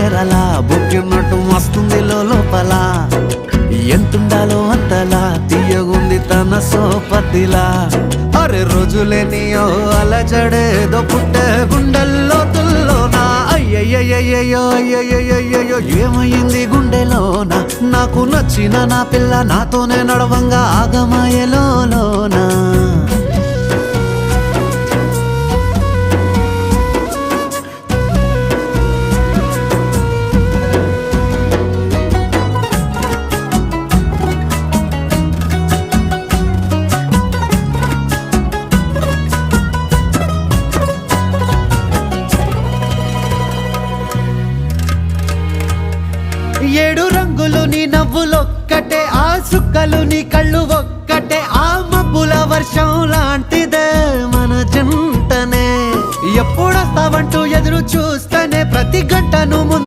కేరళ బుక్కినట్టు వస్తుంది లోపల ఎంతుండాలో అంతలా తీయగుంది తన సోపతిలా అరే రోజులేని ఓ అలజడేదో పుట్టే గుండెల్లో తుల్లోనా అయ్యయ్యయ్యో అయ్యయ్యయ్యో ఏమైంది గుండెలోనా నాకు నచ్చిన నా పిల్ల నాతోనే నడవంగా ఆగమాయలోనా ఏడు రంగులు నీ నవ్వులొక్కటే ఆ సుక్కలు నీ కళ్ళు ఒక్కటే ఆ మబ్బుల వర్షం లాంటిదే మన జంటనే ఎప్పుడొస్తావంటూ ఎదురు చూస్తేనే ప్రతి గంటను